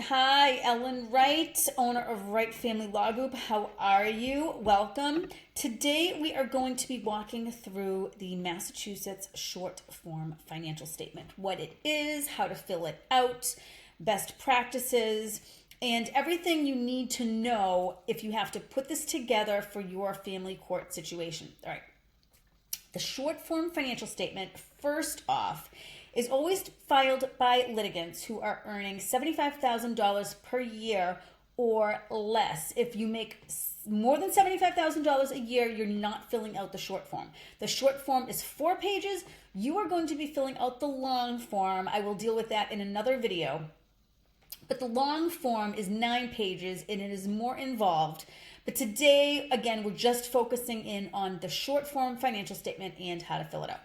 Hi, Ellen Wright, owner of Wright Family Law Group. How are you? Welcome. Today we are going to be walking through the Massachusetts short form financial statement, what it is, how to fill it out, best practices, and everything you need to know if you have to put this together for your family court situation. All right. The short form financial statement, first off, is always filed by litigants who are earning $75,000 per year or less. If you make more than $75,000 a year, you're not filling out the short form. The short form is 4 pages. You are going to be filling out the long form. I will deal with that in another video. But the long form is 9 pages and it is more involved. But today, again, we're just focusing in on the short form financial statement and how to fill it out.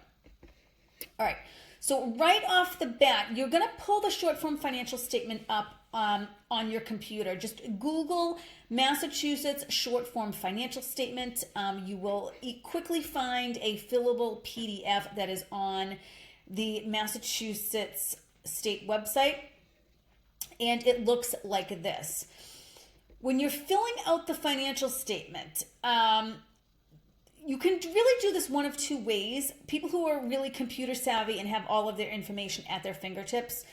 All right. So right off the bat, you're going to pull the short form financial statement up on your computer. Just Google Massachusetts short form financial statement. You will quickly find a fillable PDF that is on the Massachusetts state website. And it looks like this. When you're filling out the financial statement, you can really do this one of 2 ways. People who are really computer savvy and have all of their information at their fingertips,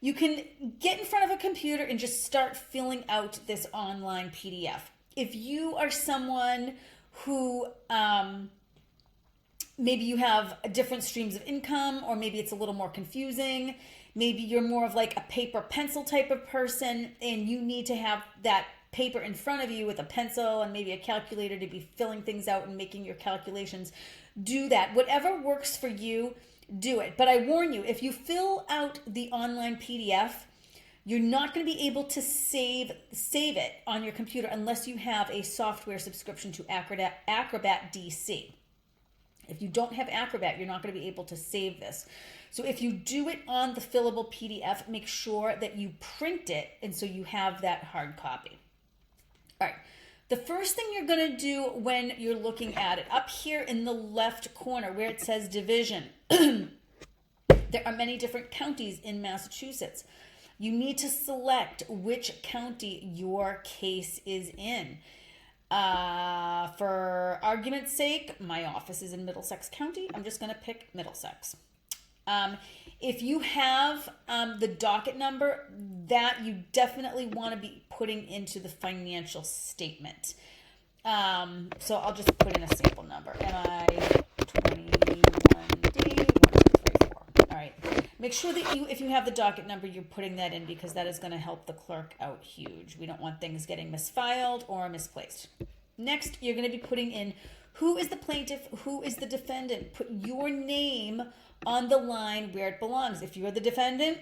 you can get in front of a computer and just start filling out this online PDF. If you are someone who maybe you have different streams of income, or maybe it's a little more confusing, maybe you're more of like a paper pencil type of person and you need to have that paper in front of you with a pencil and maybe a calculator to be filling things out and making your calculations, do that. Whatever works for you, do it. But I warn you, if you fill out the online PDF, you're not going to be able to save it on your computer unless you have a software subscription to Acrobat DC. If you don't have Acrobat, you're not going to be able to save this. So if you do it on the fillable PDF, make sure that you print it and so you have that hard copy. All right. The first thing you're going to do when you're looking at it, up here in the left corner where it says division, there are many different counties in Massachusetts. You need to select which county your case is in. For argument's sake, my office is in Middlesex County. I'm just going to pick Middlesex. If you have the docket number, that you definitely want to be putting into the financial statement. So I'll just put in a sample number. MI 21D1654. All right. Make sure that if you have the docket number, you're putting that in because that is going to help the clerk out huge. We don't want things getting misfiled or misplaced. Next, you're going to be putting in who is the plaintiff, who is the defendant. Put your name on the line where it belongs. If you are the defendant,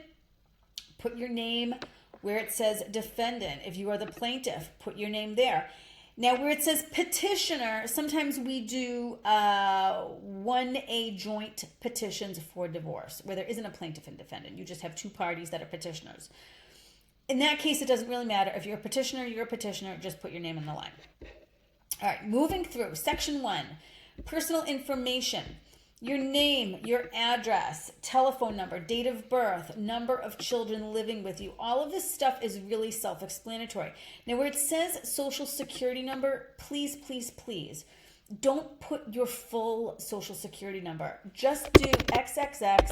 put your name where it says defendant. If you are the plaintiff, put your name there. Now, where it says petitioner, sometimes we do 1A joint petitions for divorce, where there isn't a plaintiff and defendant. You just have 2 parties that are petitioners. In that case, it doesn't really matter. If you're a petitioner, you're a petitioner. Just put your name on the line. All right, moving through. Section 1, personal information. Your name, your address, telephone number, date of birth, number of children living with you. All of this stuff is really self-explanatory. Now, where it says social security number, please, please, please, don't put your full social security number. Just do XXX,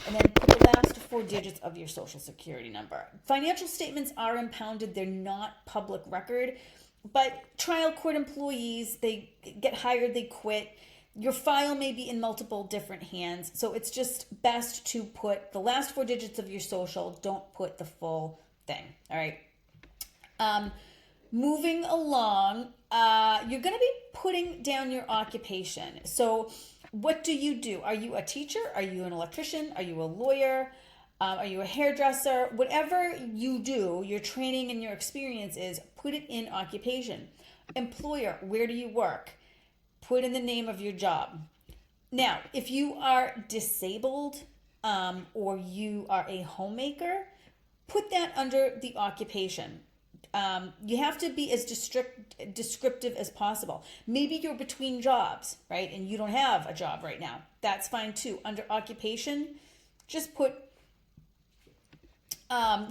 and then put the last 4 digits of your social security number. Financial statements are impounded. They're not public record, but trial court employees, they get hired, they quit. Your file may be in multiple different hands, so it's just best to put the last 4 digits of your social. Don't put the full thing, all right? Moving along, you're going to be putting down your occupation. So what do you do? Are you a teacher? Are you an electrician? Are you a lawyer? Are you a hairdresser? Whatever you do, your training and your experience is, put it in occupation. Employer, where do you work? Put in the name of your job. Now, if you are disabled or you are a homemaker, put that under the occupation. You have to be as descriptive as possible. Maybe you're between jobs, right? And you don't have a job right now. That's fine too. Under occupation, just put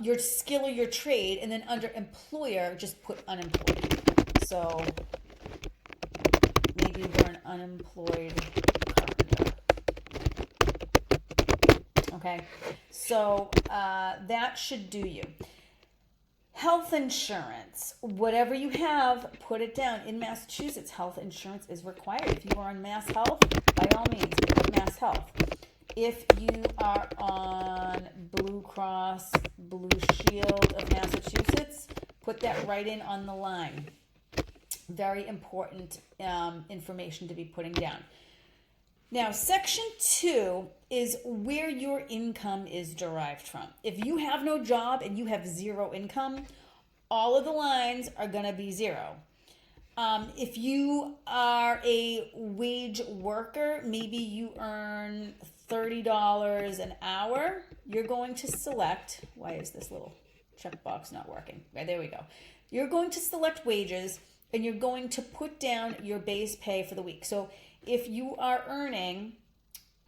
your skill or your trade, and then under employer, just put unemployed. So maybe you're an unemployed carpenter. Okay, so that should do you. Health insurance, whatever you have, put it down. In Massachusetts, health insurance is required. If you are on Mass Health, by all means, put Mass Health. If you are on Blue Cross Blue Shield of Massachusetts, put that right in on the line. Very important information to be putting down. Now, section 2 is where your income is derived from. If you have no job and you have zero income, all of the lines are going to be zero. If you are a wage worker, maybe you earn $30 an hour, you're going to select, why is this little checkbox not working? Right, there we go. You're going to select wages, and you're going to put down your base pay for the week. So if you are earning,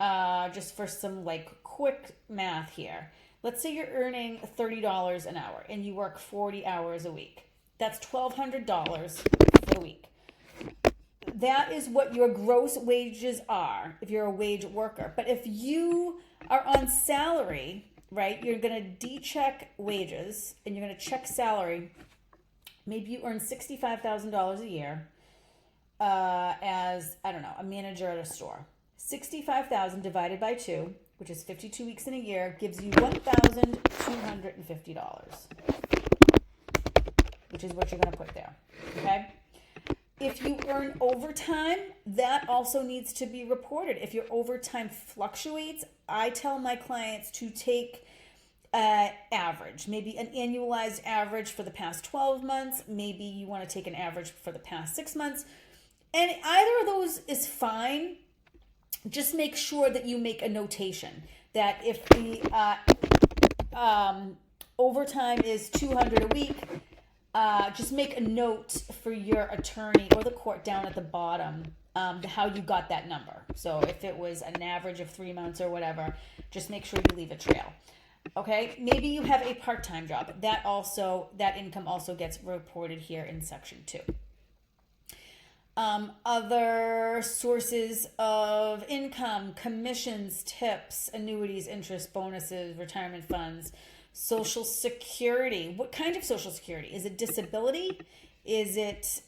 just for some like quick math here, let's say you're earning $30 an hour and you work 40 hours a week. That's $1,200 for the week. That is what your gross wages are if you're a wage worker. But if you are on salary, right, you're going to de-check wages and you're going to check salary. Maybe you earn $65,000 a year as, I don't know, a manager at a store. 65,000 divided by 2, which is 52 weeks in a year, gives you $1,250, which is what you're going to put there, okay? If you earn overtime, that also needs to be reported. If your overtime fluctuates, I tell my clients to take average, maybe an annualized average for the past 12 months. Maybe you want to take an average for the past 6 months. And either of those is fine. Just make sure that you make a notation that if the overtime is $200 a week, just make a note for your attorney or the court down at the bottom how you got that number. So if it was an average of 3 months or whatever, just make sure you leave a trail. Okay, maybe you have a part-time job. That income also gets reported here in section 2. Other sources of income: commissions, tips, annuities, interest, bonuses, retirement funds, Social Security. What kind of Social Security? Is it disability? Is it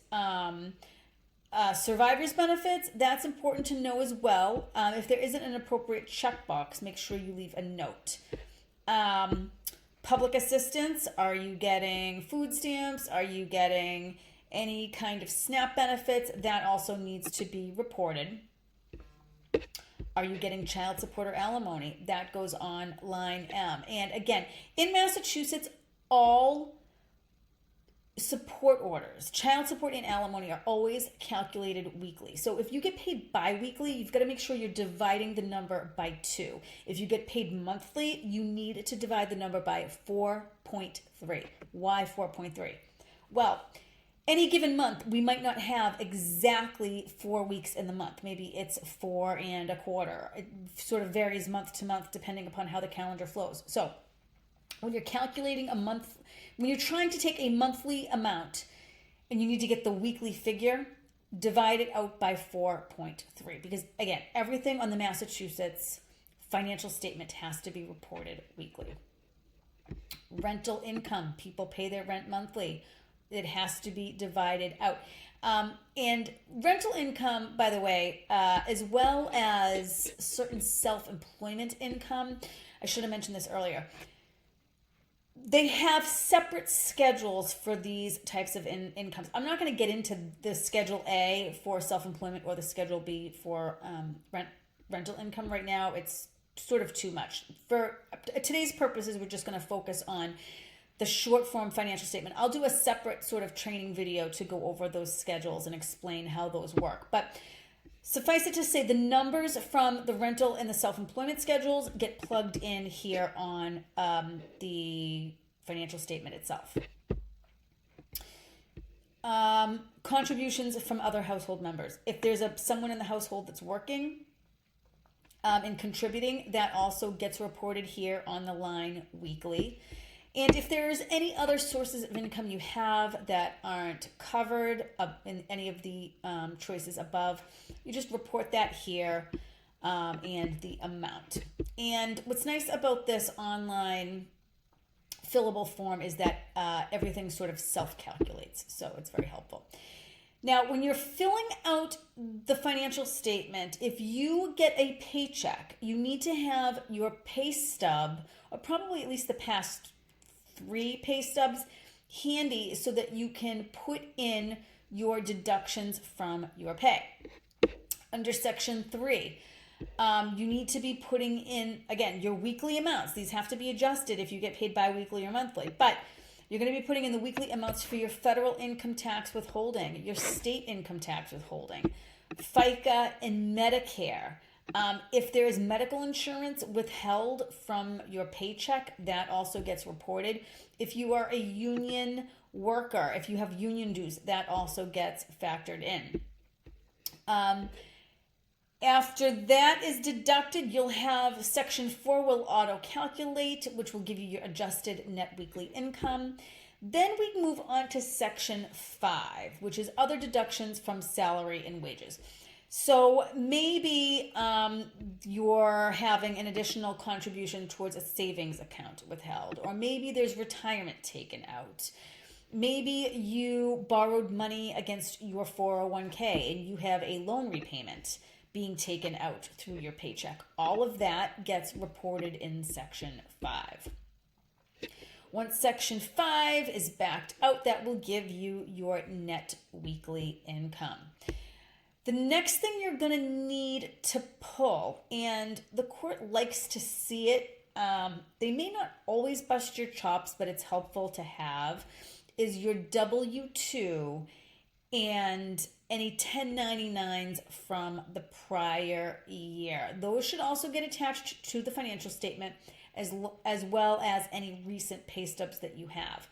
survivor's benefits? That's important to know as well. If there isn't an appropriate checkbox, make sure you leave a note. Public assistance. Are you getting food stamps? Are you getting any kind of SNAP benefits? That also needs to be reported. Are you getting child support or alimony? That goes on line M. And again, in Massachusetts, all support orders, child support and alimony, are always calculated weekly. So if you get paid bi-weekly, you've got to make sure you're dividing the number by 2. If you get paid monthly, you need to divide the number by 4.3. Why 4.3? Well, any given month, we might not have exactly 4 weeks in the month. Maybe it's 4 1/4. It sort of varies month to month depending upon how the calendar flows. So when you're calculating a month, when you're trying to take a monthly amount and you need to get the weekly figure, divide it out by 4.3. Because again, everything on the Massachusetts financial statement has to be reported weekly. Rental income, people pay their rent monthly. It has to be divided out. And rental income, by the way, as well as certain self-employment income, I should have mentioned this earlier. They have separate schedules for these types of incomes. I'm not going to get into the Schedule A for self-employment or the Schedule B for rental income right now. It's sort of too much. For today's purposes, we're just going to focus on the short form financial statement. I'll do a separate sort of training video to go over those schedules and explain how those work. But suffice it to say, the numbers from the rental and the self-employment schedules get plugged in here on the financial statement itself. Contributions from other household members. If there's someone in the household that's working and contributing, that also gets reported here on the line weekly. And if there's any other sources of income you have that aren't covered in any of the choices above, you just report that here and the amount. And what's nice about this online fillable form is that everything sort of self-calculates, so it's very helpful. Now, when you're filling out the financial statement, if you get a paycheck, you need to have your pay stub, or probably at least the past 3 pay stubs, handy so that you can put in your deductions from your pay. Under Section 3, you need to be putting in, again, your weekly amounts. These have to be adjusted if you get paid bi-weekly or monthly, but you're going to be putting in the weekly amounts for your federal income tax withholding, your state income tax withholding, FICA, and Medicare. If there is medical insurance withheld from your paycheck, that also gets reported. If you are a union worker, if you have union dues, that also gets factored in. After that is deducted, you'll have Section 4 will auto-calculate, which will give you your adjusted net weekly income. Then we move on to Section 5, which is other deductions from salary and wages. So maybe you're having an additional contribution towards a savings account withheld, or maybe there's retirement taken out. Maybe you borrowed money against your 401k and you have a loan repayment being taken out through your paycheck. All of that gets reported in Section 5. Once Section 5 is backed out, that will give you your net weekly income. The next thing you're going to need to pull, and the court likes to see it, they may not always bust your chops, but it's helpful to have, is your W-2 and any 1099s from the prior year. Those should also get attached to the financial statement as well as any recent pay stubs that you have.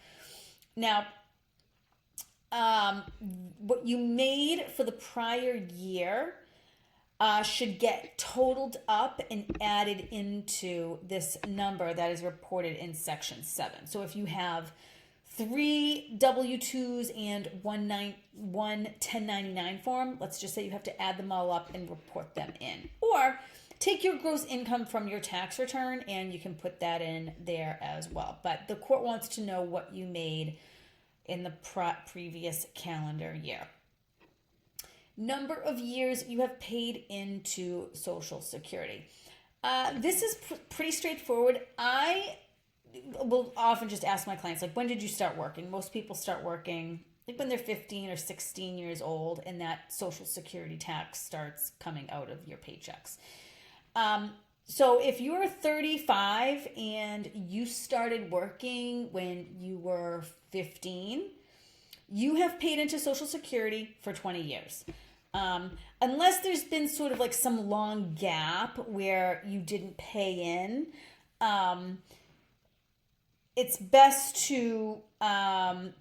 Now, what you made for the prior year should get totaled up and added into this number that is reported in Section 7. So if you have 3 W-2s and one 1099 form, let's just say you have to add them all up and report them in. Or take your gross income from your tax return and you can put that in there as well. But the court wants to know what you made in the previous calendar year. Number of years you have paid into Social Security. This is pretty straightforward. I will often just ask my clients, like, when did you start working? Most people start working like when they're 15 or 16 years old, and that Social Security tax starts coming out of your paychecks. So if you are 35 and you started working when you were 15, you have paid into Social Security for 20 years. Unless there's been sort of like some long gap where you didn't pay in, it's best to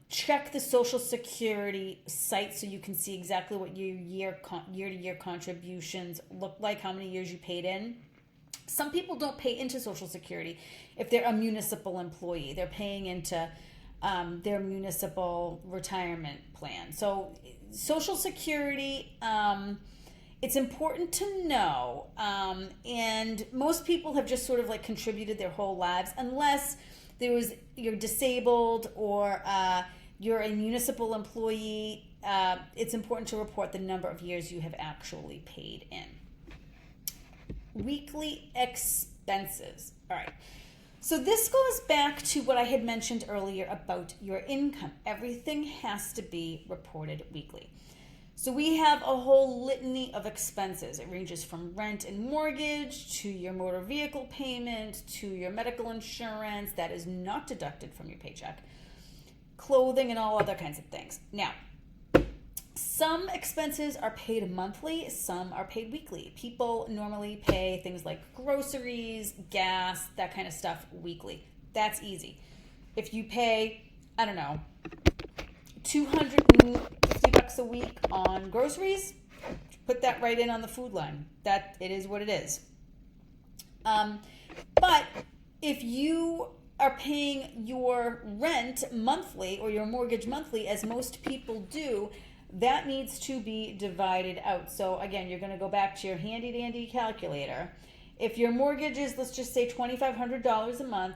check the Social Security site so you can see exactly what your year-to-year contributions look like, how many years you paid in. Some people don't pay into Social Security if they're a municipal employee. They're paying into their municipal retirement plan. So Social Security, it's important to know, and most people have just sort of like contributed their whole lives, unless you're disabled or you're a municipal employee. It's important to report the number of years you have actually paid in. Weekly expenses. All right. So this goes back to what I had mentioned earlier about your income. Everything has to be reported weekly. So we have a whole litany of expenses. It ranges from rent and mortgage to your motor vehicle payment to your medical insurance that is not deducted from your paycheck, clothing, and all other kinds of things. Now, some expenses are paid monthly, some are paid weekly. People normally pay things like groceries, gas, that kind of stuff weekly. That's easy. If you pay, I don't know, $250 a week on groceries, put that right in on the food line. That it is what it is. But if you are paying your rent monthly or your mortgage monthly, as most people do, that needs to be divided out. So again, you're going to go back to your handy dandy calculator. If your mortgage is, let's just say $2,500 a month,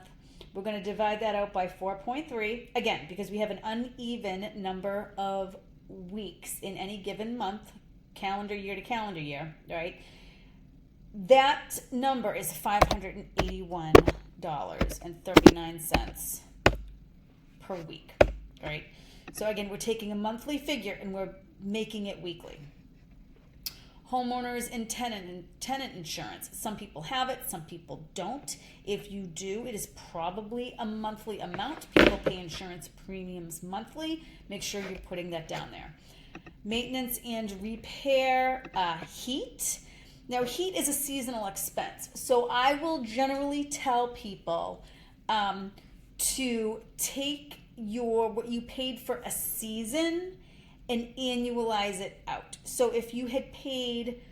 we're going to divide that out by 4.3. Again, because we have an uneven number of weeks in any given month, calendar year to calendar year, right? That number is $581.39 per week, right? So again, we're taking a monthly figure and we're making it weekly. Homeowners and tenant insurance. Some people have it, some people don't. If you do, it is probably a monthly amount. People pay insurance premiums monthly. Make sure you're putting that down there. Maintenance and repair, heat. Now, heat is a seasonal expense. So I will generally tell people to take what you paid for a season and annualize it out. So if you had paid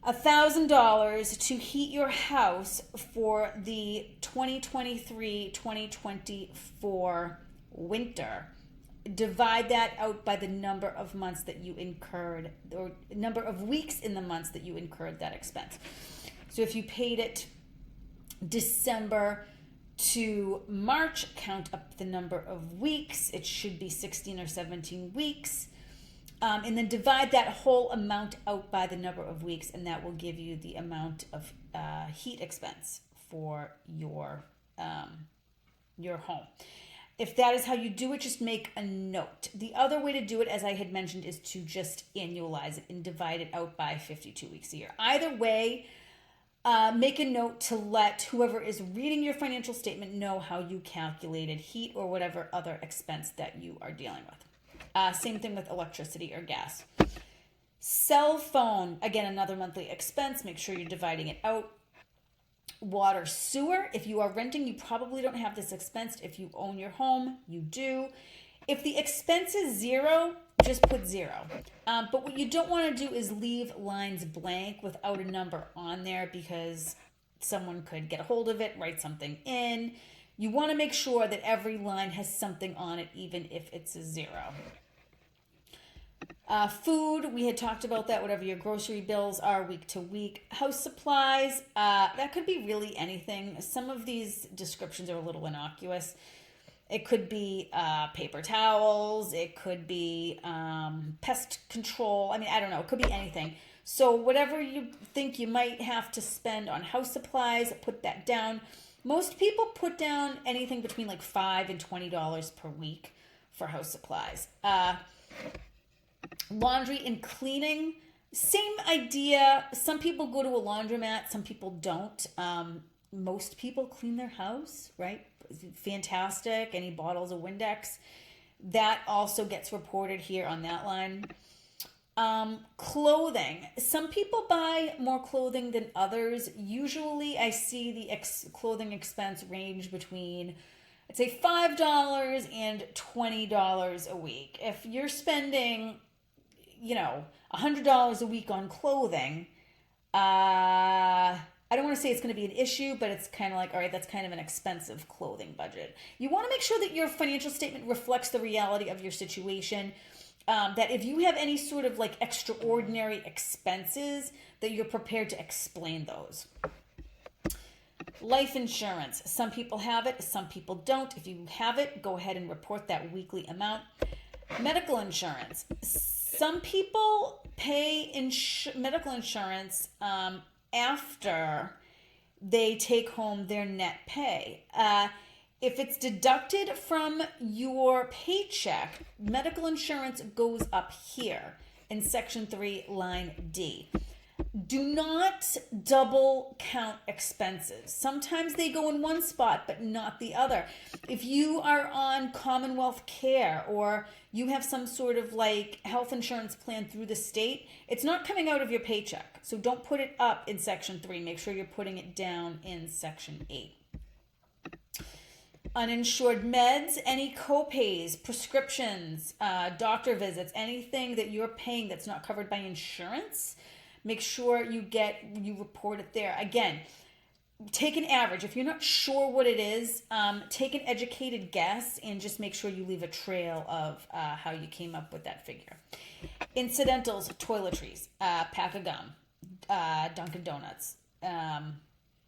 $1,000 to heat your house for the 2023-2024 winter, divide that out by the number of months that you incurred, or number of weeks in the months that you incurred that expense. So if you paid it December to March, count up the number of weeks. It should be 16 or 17 weeks. And then divide that whole amount out by the number of weeks, and that will give you the amount of heat expense for your home. If that is how you do it, just make a note. The other way to do it, as I had mentioned, is to just annualize it and divide it out by 52 weeks a year. Either way, make a note to let whoever is reading your financial statement know how you calculated heat or whatever other expense that you are dealing with. Same thing with electricity or gas. Cell phone, again, another monthly expense. Make sure you're dividing it out. Water, sewer. If you are renting, you probably don't have this expense. If you own your home, you do. If the expense is zero, just put zero. But what you don't want to do is leave lines blank without a number on there, because someone could get a hold of it, write something in. You want to make sure that every line has something on it, even if it's a zero. Food, we had talked about that, whatever your grocery bills are week to week. House supplies, that could be really anything. Some of these descriptions are a little innocuous. It could be paper towels. It could be pest control. I mean, I don't know. It could be anything. So whatever you think you might have to spend on house supplies, put that down. Most people put down anything between like $5 and $20 per week for house supplies. Laundry and cleaning, same idea. Some people go to a laundromat, some people don't. Most people clean their house, right? Fantastic. Any bottles of Windex, that also gets reported here on that line. Clothing. Some people buy more clothing than others. Usually I see the clothing expense range between, I'd say, $5 and $20 a week. If you're spending, $100 a week on clothing, I don't want to say it's going to be an issue, but it's kind of like, all right, that's kind of an expensive clothing budget. You want to make sure that your financial statement reflects the reality of your situation. That if you have any sort of like extraordinary expenses, that you're prepared to explain those. Life insurance. Some people have it, some people don't. If you have it, go ahead and report that weekly amount. Medical insurance. Some people pay medical insurance after they take home their net pay. If it's deducted from your paycheck, medical insurance goes up here in Section 3, line D. Do not double count expenses. Sometimes they go in one spot, but not the other. If you are on Commonwealth Care or you have some sort of like health insurance plan through the state, it's not coming out of your paycheck. So don't put it up in Section 3. Make sure you're putting it down in Section 8. Uninsured meds, any co-pays, prescriptions, doctor visits, anything that you're paying that's not covered by insurance, make sure you report it there. Again, take an average. If you're not sure what it is, take an educated guess and just make sure you leave a trail of how you came up with that figure. Incidentals, toiletries, pack of gum, Dunkin' Donuts,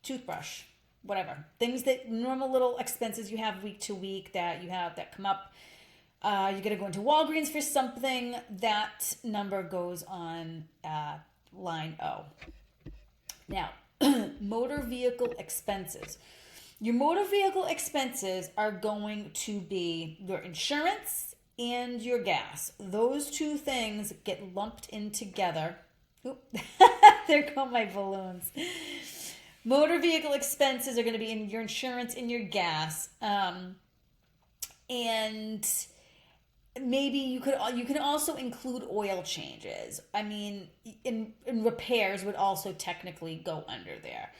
toothbrush, whatever. Things that normal little expenses you have week to week that you have that come up. You're going to go into Walgreens for something. That number goes on line O. Now, motor vehicle expenses. Your motor vehicle expenses are going to be your insurance and your gas. Those two things get lumped in together. Oop. There go my balloons. Motor vehicle expenses are going to be in your insurance and your gas. And maybe you can also include oil changes. I mean, in repairs would also technically go under there.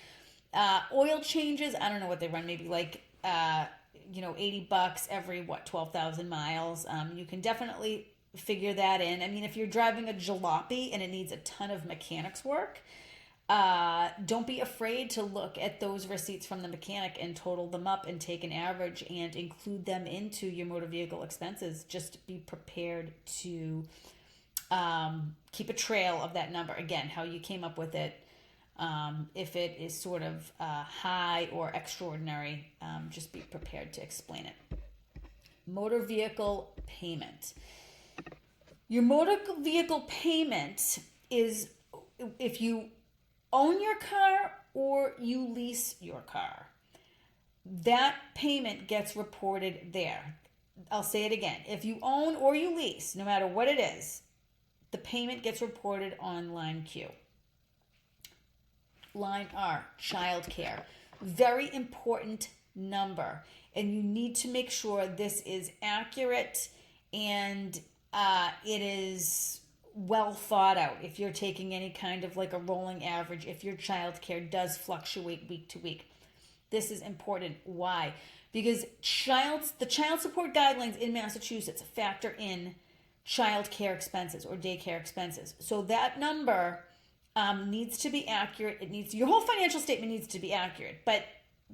Oil changes, I don't know what they run, maybe like $80 every 12,000 miles. You can definitely figure that in. I mean, if you're driving a jalopy and it needs a ton of mechanics work, don't be afraid to look at those receipts from the mechanic and total them up and take an average and include them into your motor vehicle expenses. Just be prepared to keep a trail of that number. Again, how you came up with it. If it is sort of high or extraordinary, just be prepared to explain it. Motor vehicle payment. Your motor vehicle payment is if you own your car or you lease your car. That payment gets reported there. I'll say it again. If you own or you lease, no matter what it is, the payment gets reported on line Q. Line R, childcare. Very important number. And you need to make sure this is accurate and it is well thought out. If you're taking any kind of like a rolling average, if your childcare does fluctuate week to week, this is important. Why? Because the child support guidelines in Massachusetts factor in childcare expenses or daycare expenses. So that number needs to be accurate. Your whole financial statement needs to be accurate. But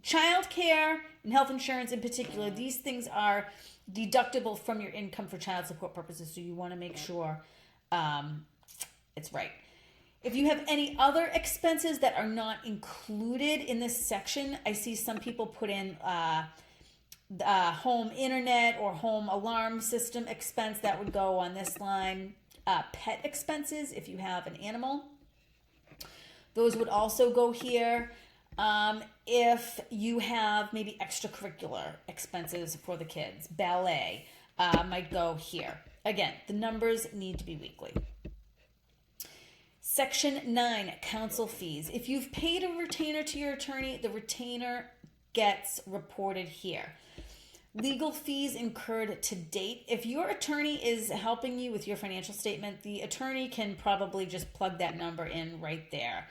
childcare and health insurance in particular, these things are deductible from your income for child support purposes. So you want to make sure it's right. If you have any other expenses that are not included in this section, I see some people put in home internet or home alarm system expense. That would go on this line. Pet expenses, if you have an animal, those would also go here. If you have maybe extracurricular expenses for the kids, ballet might go here. Again, the numbers need to be weekly. Section 9, counsel fees. If you've paid a retainer to your attorney, the retainer gets reported here. Legal fees incurred to date. If your attorney is helping you with your financial statement, the attorney can probably just plug that number in right there.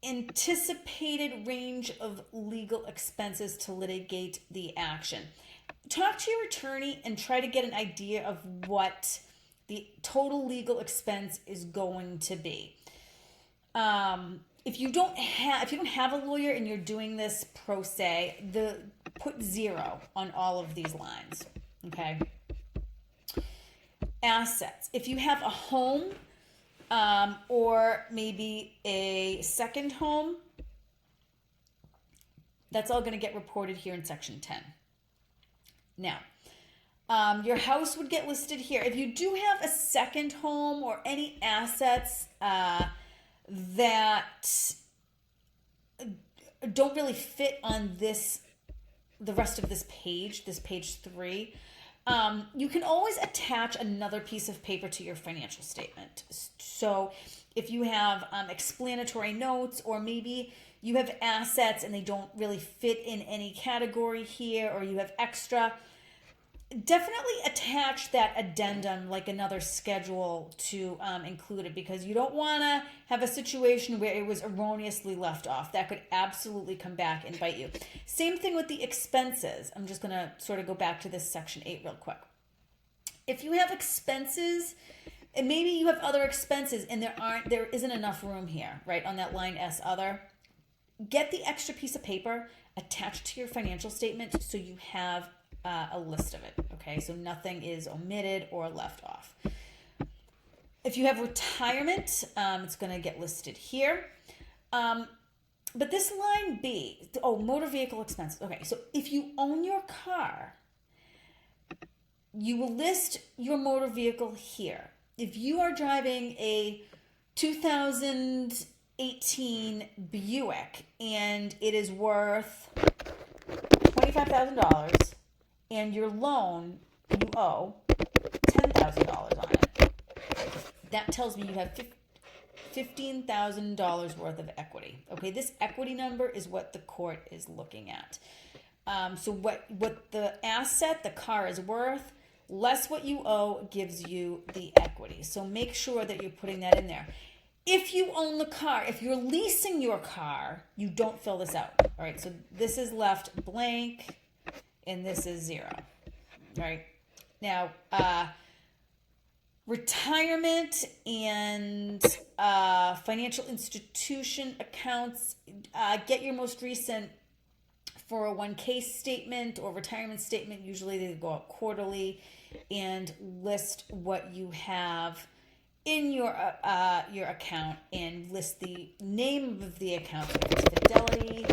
Anticipated range of legal expenses to litigate the action. Talk to your attorney and try to get an idea of what the total legal expense is going to be. If you don't have a lawyer and you're doing this pro se, put 0 on all of these lines. Okay. Assets. If you have a home or maybe a second home, that's all going to get reported here in section 10. Now, your house would get listed here. If you do have a second home or any assets that don't really fit on the rest of this page 3, you can always attach another piece of paper to your financial statement. So if you have explanatory notes, or maybe you have assets and they don't really fit in any category here, or you have extra, definitely attach that addendum like another schedule to include it, because you don't want to have a situation where it was erroneously left off. That could absolutely come back and bite you. Same thing with the expenses. I'm just going to sort of go back to this section 8 real quick. If you have expenses, and maybe you have other expenses and there isn't enough room here, right, on that line S other, get the extra piece of paper attached to your financial statement so you have a list of it, okay? So nothing is omitted or left off. If you have retirement, it's going to get listed here. But this line B, motor vehicle expenses. Okay, so if you own your car, you will list your motor vehicle here. If you are driving a 2018 Buick and it is worth $25,000 and your loan, you owe $10,000 on it, that tells me you have $15,000 worth of equity. Okay, this equity number is what the court is looking at. So what the asset, the car, is worth, less what you owe gives you the equity. So make sure that you're putting that in there. If you own the car, if you're leasing your car, you don't fill this out. All right, so this is left blank and this is 0. All right, now retirement and financial institution accounts, get your most recent 401k statement or retirement statement. Usually they go out quarterly, and list what you have in your account and list the name of the account. If it's Fidelity,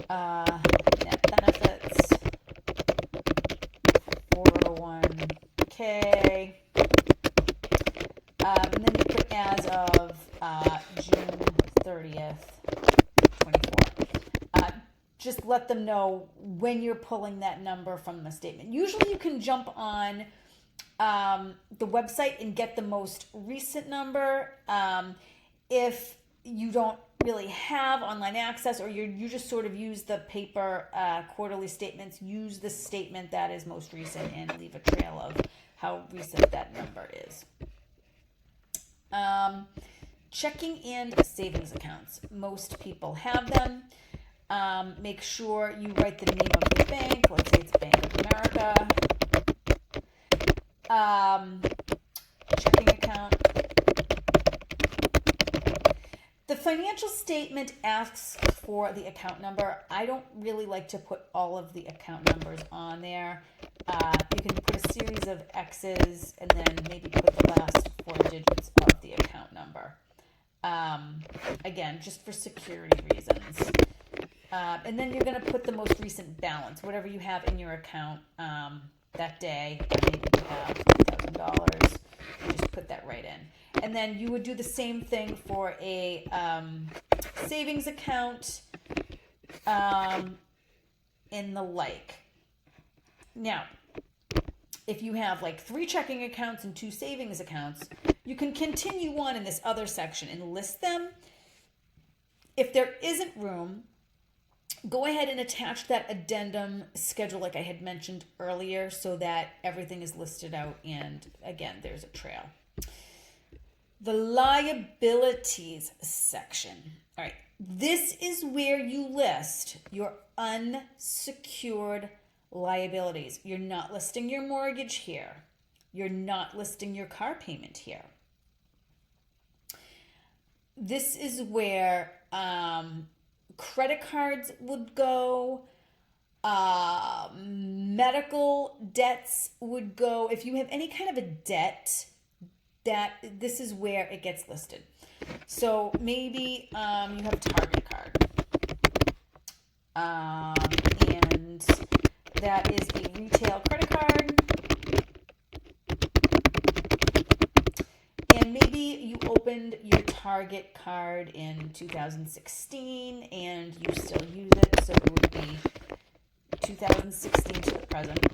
net benefits, 401k, and then you put as of June 30th, 24. Just let them know when you're pulling that number from the statement. Usually you can jump on the website and get the most recent number. If you don't really have online access, or you just sort of use the paper quarterly statements, use the statement that is most recent and leave a trail of how recent that number is. Checking and savings accounts. Most people have them. Make sure you write the name of the bank. Let's say it's Bank of America. Checking account. The financial statement asks for the account number. I don't really like to put all of the account numbers on there. You can put a series of X's and then maybe put the last 4 digits of the account number. Again, just for security reasons. And then you're going to put the most recent balance, whatever you have in your account that day. Maybe you have $10,000. Just put that right in. And then you would do the same thing for a savings account and the like. Now, if you have like 3 checking accounts and 2 savings accounts, you can continue on in this other section and list them. If there isn't room, go ahead and attach that addendum schedule like I had mentioned earlier so that everything is listed out and, again, there's a trail. The liabilities section. All right, this is where you list your unsecured liabilities. You're not listing your mortgage here. You're not listing your car payment here. This is where credit cards would go, medical debts would go. If you have any kind of a debt, this is where it gets listed. So maybe you have a Target card, and that is a retail credit card, and maybe you opened your Target card in 2016 and you still use it, so it would be 2016 to the present.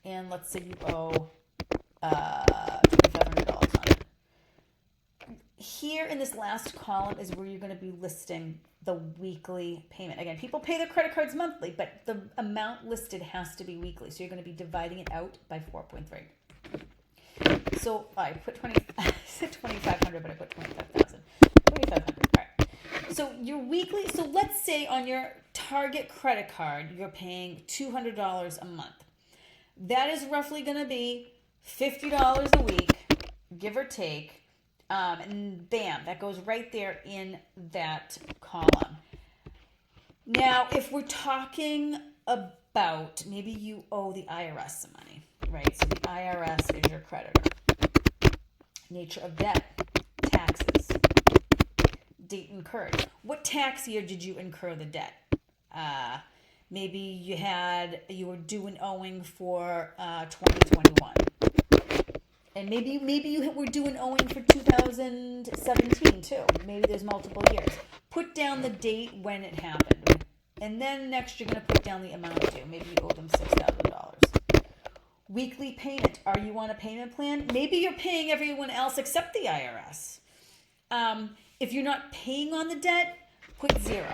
And let's say you owe $2,500 on it. Here in this last column is where you're going to be listing the weekly payment. Again, people pay their credit cards monthly, but the amount listed has to be weekly. So you're going to be dividing it out by 4.3. So I put I said 2,500, but I put 25,000. 2,500. All right. So your weekly. So let's say on your Target credit card, you're paying $200 a month. That is roughly going to be $50 a week, give or take, And bam, that goes right there in that column. Now, if we're talking about maybe you owe the IRS some money, right? So the IRS is your creditor. Nature of debt, taxes, date incurred. What tax year did you incur the debt? Maybe you were due and owing for 2021. And maybe you were due and owing for 2017 too. Maybe there's multiple years. Put down the date when it happened. And then next you're going to put down the amount due. Maybe you owe them $6,000. Weekly payment. Are you on a payment plan? Maybe you're paying everyone else except the IRS. If you're not paying on the debt, put 0.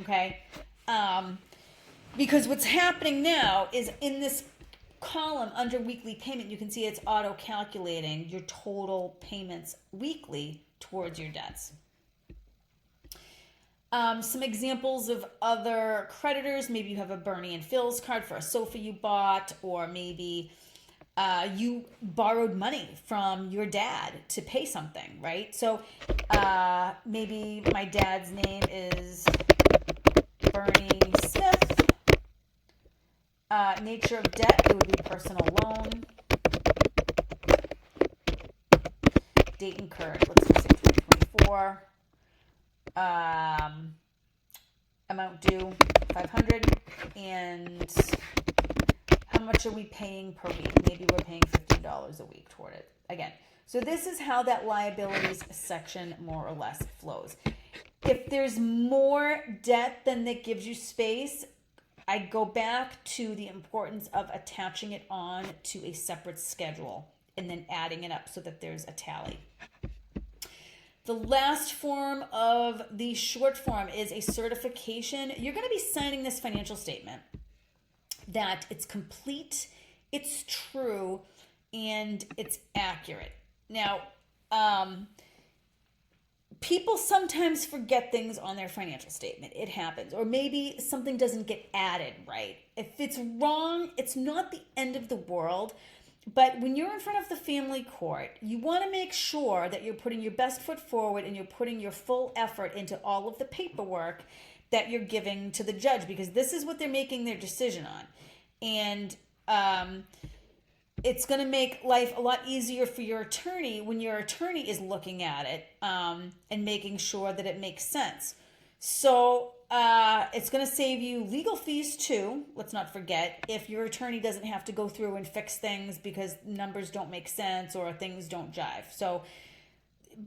Okay? Because what's happening now is in this column under weekly payment, you can see it's auto-calculating your total payments weekly towards your debts. Some examples of other creditors. Maybe you have a Bernie and Phil's card for a sofa you bought, or maybe you borrowed money from your dad to pay something, right? So maybe my dad's name is Bernie Smith. Nature of debt, it would be personal loan. Date incurred, let's just say 2024. Amount due, $500. And how much are we paying per week? Maybe we're paying $15 a week toward it. Again, so this is how that liabilities section more or less flows. If there's more debt than that gives you space, I go back to the importance of attaching it on to a separate schedule and then adding it up so that there's a tally. The last form of the short form is a certification. You're going to be signing this financial statement that it's complete, it's true, and it's accurate. Now, people sometimes forget things on their financial statement. It happens. Or maybe something doesn't get added right. If it's wrong, it's not the end of the world. But when you're in front of the family court, you want to make sure that you're putting your best foot forward and you're putting your full effort into all of the paperwork that you're giving to the judge, because this is what they're making their decision on. And it's going to make life a lot easier for your attorney when your attorney is looking at it and making sure that it makes sense. So it's going to save you legal fees too. Let's not forget, if your attorney doesn't have to go through and fix things because numbers don't make sense or things don't jive. So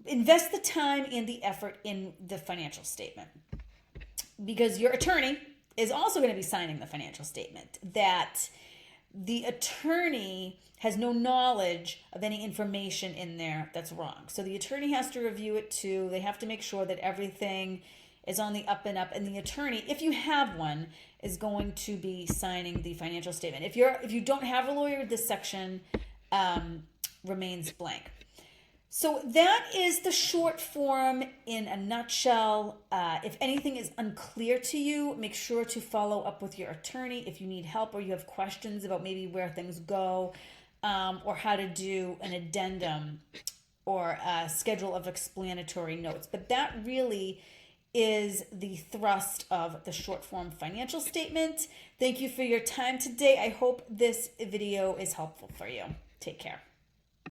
invest the time and the effort in the financial statement, because your attorney is also going to be signing the financial statement. That the attorney has no knowledge of any information in there that's wrong. So the attorney has to review it too. They have to make sure that everything is on the up and up. And the attorney, if you have one, is going to be signing the financial statement. If you don't have a lawyer, this section remains blank. So that is the short form in a nutshell. If anything is unclear to you, make sure to follow up with your attorney if you need help or you have questions about maybe where things go, or how to do an addendum or a schedule of explanatory notes. But that really is the thrust of the short form financial statement. Thank you for your time today. I hope this video is helpful for you. Take care.